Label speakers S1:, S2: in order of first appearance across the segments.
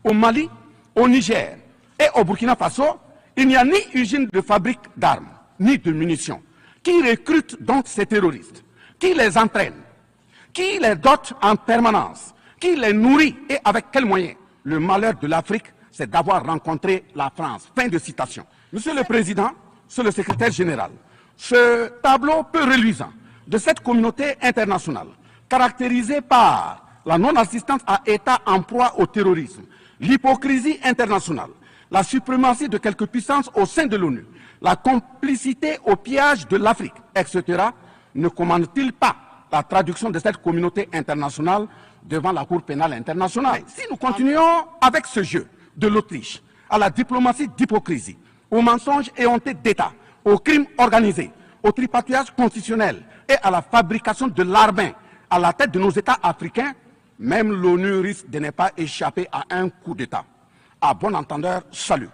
S1: Au Mali, au Niger et au Burkina Faso, il n'y a ni usine de fabrique d'armes, ni de munitions. Qui recrute donc ces terroristes? Qui les entraîne? Qui les dote en permanence? Qui les nourrit et avec quels moyens? Le malheur de l'Afrique, c'est d'avoir rencontré la France. Fin de citation. Monsieur le Président, Monsieur le Secrétaire général, ce tableau peu reluisant de cette communauté internationale, caractérisée par la non-assistance à États en proie au terrorisme, l'hypocrisie internationale, la suprématie de quelques puissances au sein de l'ONU, la complicité au pillage de l'Afrique, etc., ne commande-t-il pas la traduction de cette communauté internationale devant la Cour pénale internationale? Si nous continuons avec ce jeu de l'Autriche, à la diplomatie d'hypocrisie, aux mensonges éhontés d'État, aux crimes organisés, au tripatouillage constitutionnel et à la fabrication de l'armée à la tête de nos États africains, même l'ONU risque de ne pas échapper à un coup d'État. À bon entendeur, salut.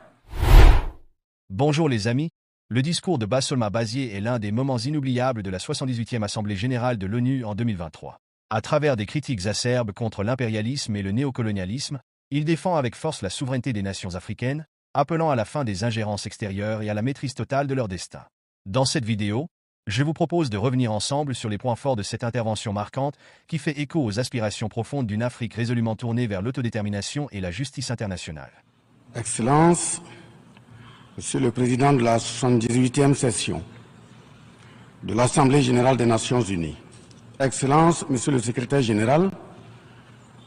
S2: Bonjour les amis, le discours de Bassolma Bazier est l'un des moments inoubliables de la 78e Assemblée générale de l'ONU en 2023. À travers des critiques acerbes contre l'impérialisme et le néocolonialisme, il défend avec force la souveraineté des nations africaines, appelant à la fin des ingérences extérieures et à la maîtrise totale de leur destin. Dans cette vidéo, je vous propose de revenir ensemble sur les points forts de cette intervention marquante qui fait écho aux aspirations profondes d'une Afrique résolument tournée vers l'autodétermination et la justice internationale.
S1: Excellences, Monsieur le Président de la 78e session de l'Assemblée générale des Nations unies, Excellences, Monsieur le Secrétaire général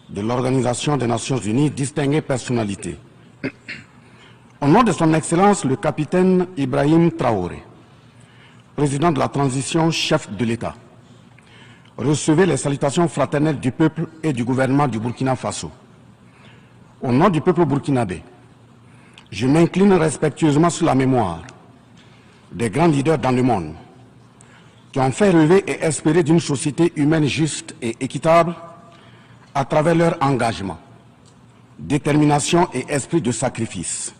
S1: de l'Organisation des Nations unies, distinguées personnalités, au nom de son Excellence le capitaine Ibrahim Traoré, président de la transition, chef de l'État, recevez les salutations fraternelles du peuple et du gouvernement du Burkina Faso. Au nom du peuple burkinabé, je m'incline respectueusement sur la mémoire des grands leaders dans le monde qui ont fait rêver et espérer d'une société humaine juste et équitable à travers leur engagement, détermination et esprit de sacrifice.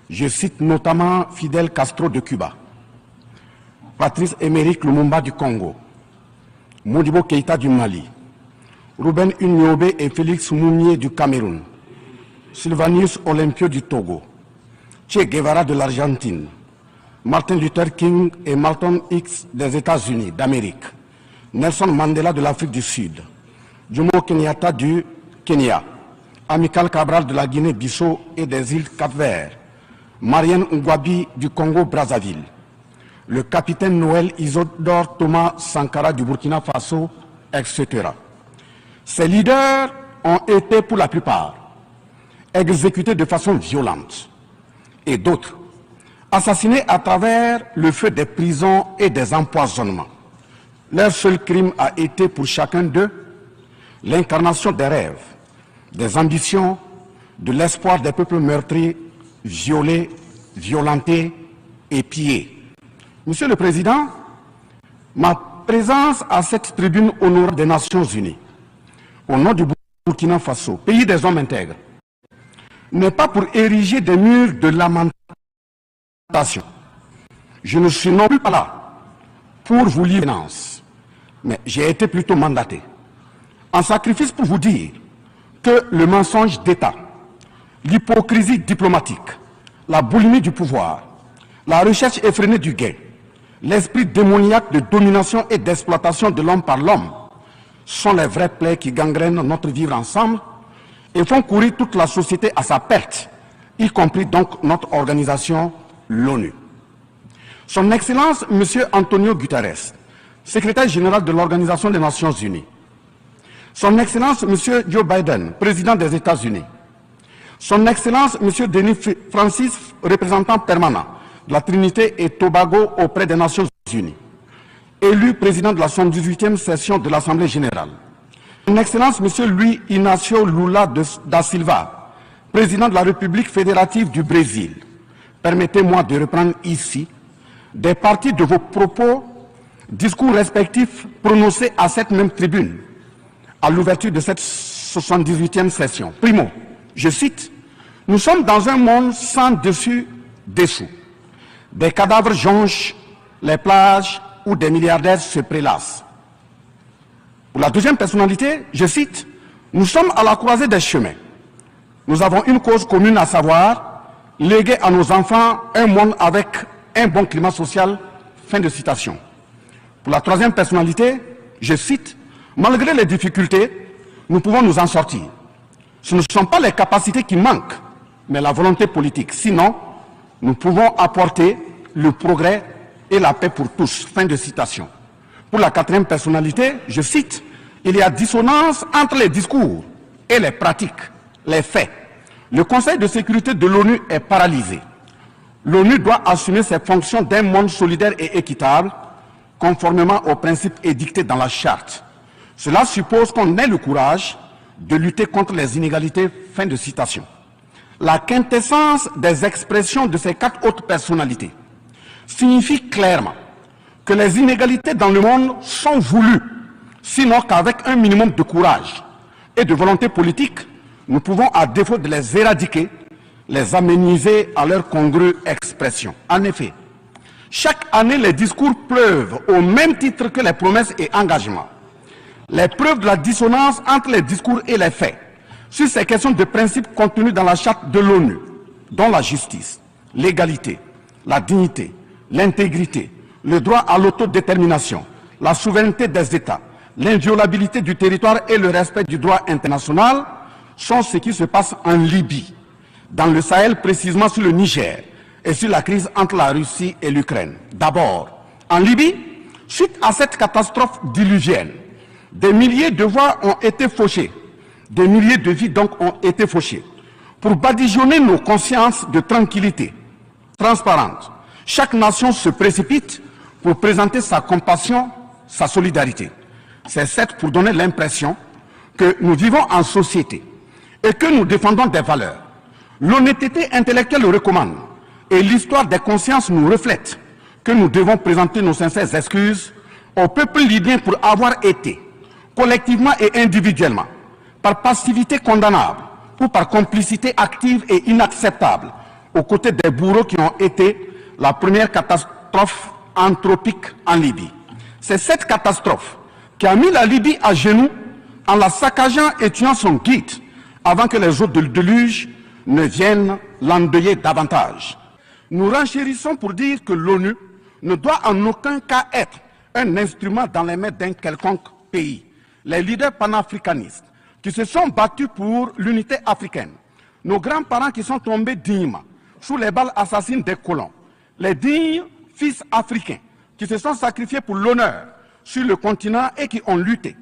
S1: Je cite notamment Fidel Castro de Cuba, Patrice Émeric Lumumba du Congo, Modibo Keïta du Mali, Ruben Unyobé et Félix Mounier du Cameroun, Sylvanus Olympio du Togo, Che Guevara de l'Argentine, Martin Luther King et Malcolm X des États-Unis d'Amérique, Nelson Mandela de l'Afrique du Sud, Jomo Kenyatta du Kenya, Amical Cabral de la Guinée-Bissau et des îles Cap-Vert, Marianne Ngouabi du Congo-Brazzaville, le capitaine Noël Isidore Thomas Sankara du Burkina Faso, etc. Ces leaders ont été pour la plupart exécutés de façon violente et d'autres assassinés à travers le feu des prisons et des empoisonnements. Leur seul crime a été pour chacun d'eux l'incarnation des rêves, des ambitions, de l'espoir des peuples meurtris, violés, violentés et pillés. Monsieur le Président, ma présence à cette tribune honorable des Nations Unies, au nom du Burkina Faso, pays des hommes intègres, n'est pas pour ériger des murs de lamentation. Je ne suis non plus pas là pour vous livrer finance, mais j'ai été plutôt mandaté en sacrifice pour vous dire que le mensonge d'État, l'hypocrisie diplomatique, la boulimie du pouvoir, la recherche effrénée du gain, l'esprit démoniaque de domination et d'exploitation de l'homme par l'homme sont les vraies plaies qui gangrènent notre vivre ensemble et font courir toute la société à sa perte, y compris donc notre organisation, l'ONU. Son Excellence, M. Antonio Guterres, secrétaire général de l'Organisation des Nations Unies, Son Excellence, M. Joe Biden, président des États-Unis, Son Excellence, M. Denis Francis, représentant permanent de la Trinité et Tobago auprès des Nations Unies, élu président de la 78e session de l'Assemblée générale, Son Excellence, M. Luis Inácio Lula da Silva, président de la République fédérative du Brésil, permettez-moi de reprendre ici des parties de vos propos, discours respectifs prononcés à cette même tribune, à l'ouverture de cette 78e session. Primo, je cite, « Nous sommes dans un monde sans dessus-dessous. Des cadavres jonchent les plages où des milliardaires se prélassent. » Pour la deuxième personnalité, je cite, « Nous sommes à la croisée des chemins. Nous avons une cause commune, à savoir léguer à nos enfants un monde avec un bon climat social. Fin de citation. Pour la troisième personnalité, je cite, « Malgré les difficultés, nous pouvons nous en sortir. Ce ne sont pas les capacités qui manquent, mais la volonté politique. Sinon, nous pouvons apporter le progrès et la paix pour tous. » Fin de citation. Pour la quatrième personnalité, je cite, « Il y a dissonance entre les discours et les pratiques, les faits. Le Conseil de sécurité de l'ONU est paralysé. L'ONU doit assumer ses fonctions d'un monde solidaire et équitable, conformément aux principes édictés dans la charte. Cela suppose qu'on ait le courage de lutter contre les inégalités. » Fin de citation. La quintessence des expressions de ces quatre autres personnalités signifie clairement que les inégalités dans le monde sont voulues, sinon qu'avec un minimum de courage et de volonté politique, nous pouvons, à défaut de les éradiquer, les améniser à leur congrue expression. En effet, chaque année, les discours pleuvent au même titre que les promesses et engagements. Les preuves de la dissonance entre les discours et les faits sur ces questions de principes contenus dans la charte de l'ONU, dont la justice, l'égalité, la dignité, l'intégrité, le droit à l'autodétermination, la souveraineté des États, l'inviolabilité du territoire et le respect du droit international, sont ce qui se passe en Libye, dans le Sahel, précisément sur le Niger, et sur la crise entre la Russie et l'Ukraine. D'abord, en Libye, suite à cette catastrophe diluvienne, des milliers de voix ont été fauchées, des milliers de vies donc ont été fauchées. Pour badigeonner nos consciences de tranquillité transparente, chaque nation se précipite pour présenter sa compassion, sa solidarité. C'est certes pour donner l'impression que nous vivons en société et que nous défendons des valeurs. L'honnêteté intellectuelle le recommande et l'histoire des consciences nous reflète que nous devons présenter nos sincères excuses au peuple libyen pour avoir été, collectivement et individuellement, par passivité condamnable ou par complicité active et inacceptable, aux côtés des bourreaux qui ont été la première catastrophe anthropique en Libye. C'est cette catastrophe qui a mis la Libye à genoux en la saccageant et tuant son guide avant que les eaux de déluge ne viennent l'endeuiller davantage. Nous renchérissons pour dire que l'ONU ne doit en aucun cas être un instrument dans les mains d'un quelconque pays. Les leaders panafricanistes qui se sont battus pour l'unité africaine, nos grands-parents qui sont tombés dignement sous les balles assassines des colons, les dignes fils africains qui se sont sacrifiés pour l'honneur sur le continent et qui ont lutté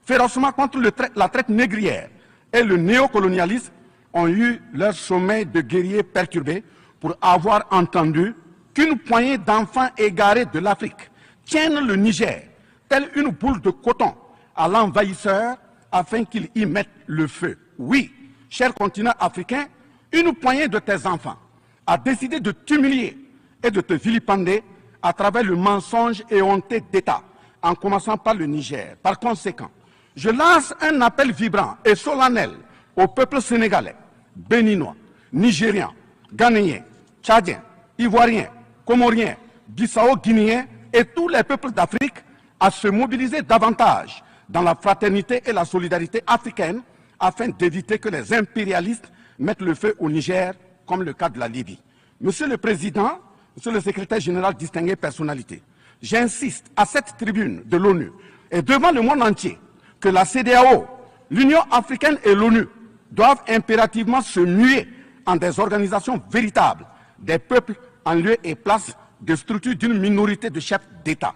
S1: férocement contre la traite négrière et le néocolonialisme, ont eu leur sommeil de guerriers perturbé pour avoir entendu qu'une poignée d'enfants égarés de l'Afrique tiennent le Niger, telle une boule de coton, à l'envahisseur afin qu'il y mette le feu. Oui, cher continent africain, une poignée de tes enfants a décidé de t'humilier et de te vilipender à travers le mensonge éhonté d'État, en commençant par le Niger. Par conséquent, je lance un appel vibrant et solennel au peuple sénégalais, béninois, nigérian, ghanéen, tchadien, ivoirien, comorien, bissau-guinéen et tous les peuples d'Afrique à se mobiliser davantage dans la fraternité et la solidarité africaine afin d'éviter que les impérialistes mettent le feu au Niger, comme le cas de la Libye. Monsieur le Président, Monsieur le Secrétaire général, distingué personnalité, j'insiste à cette tribune de l'ONU et devant le monde entier que la CEDEAO, l'Union africaine et l'ONU doivent impérativement se muer en des organisations véritables des peuples en lieu et place de structures d'une minorité de chefs d'État.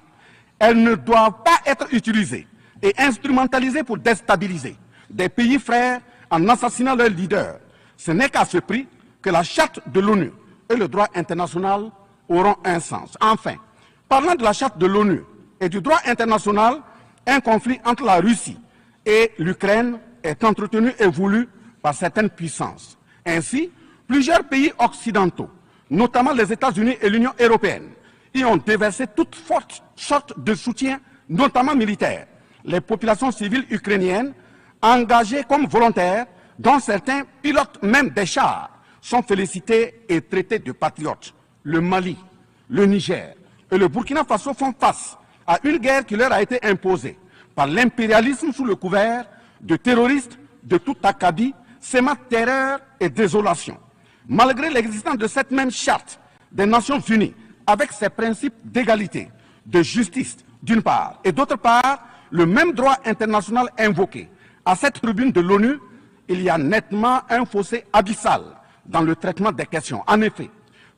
S1: Elles ne doivent pas être utilisées et instrumentalisées pour déstabiliser des pays frères en assassinant leurs leaders. Ce n'est qu'à ce prix que la charte de l'ONU et le droit international auront un sens. Enfin, parlant de la charte de l'ONU et du droit international, un conflit entre la Russie et l'Ukraine est entretenu et voulu par certaines puissances. Ainsi, plusieurs pays occidentaux, notamment les États-Unis et l'Union européenne, y ont déversé toutes sortes de soutien, notamment militaire. Les populations civiles ukrainiennes, engagées comme volontaires, dont certains pilotent même des chars, sont félicités et traités de patriotes. Le Mali, le Niger et le Burkina Faso font face à une guerre qui leur a été imposée par l'impérialisme sous le couvert de terroristes de tout acabit, sèmant terreur et désolation. Malgré l'existence de cette même charte des Nations Unies, avec ses principes d'égalité, de justice d'une part, et d'autre part, le même droit international invoqué, à cette tribune de l'ONU, il y a nettement un fossé abyssal dans le traitement des questions. En effet,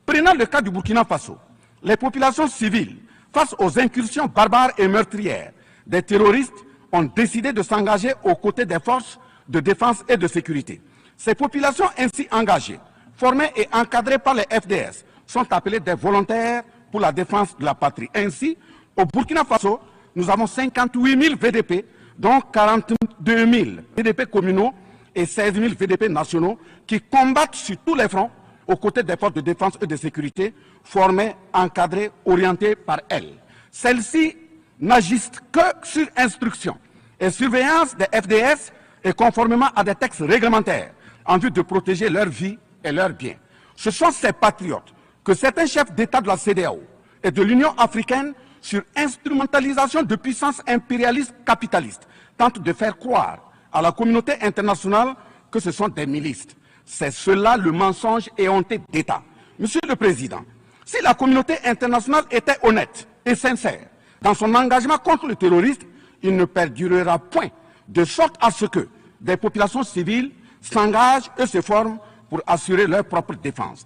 S1: prenant le cas du Burkina Faso, les populations civiles, face aux incursions barbares et meurtrières des terroristes, ont décidé de s'engager aux côtés des forces de défense et de sécurité. Ces populations ainsi engagées, formées et encadrées par les FDS, sont appelées des volontaires pour la défense de la patrie. Ainsi, au Burkina Faso, nous avons 58 000 VDP, dont 42 000 VDP communaux et 16 000 VDP nationaux qui combattent sur tous les fronts aux côtés des forces de défense et de sécurité formées, encadrées, orientées par elles. Celles-ci n'agissent que sur instruction et surveillance des FDS et conformément à des textes réglementaires en vue de protéger leur vie et leurs biens. Ce sont ces patriotes que certains chefs d'État de la CEDEAO et de l'Union africaine, sur instrumentalisation de puissances impérialistes capitalistes, tentent de faire croire à la communauté internationale que ce sont des milices. C'est cela le mensonge éhonté d'État. Monsieur le Président, si la communauté internationale était honnête et sincère dans son engagement contre le terrorisme, il ne perdurera point, de sorte à ce que des populations civiles s'engagent et se forment pour assurer leur propre défense.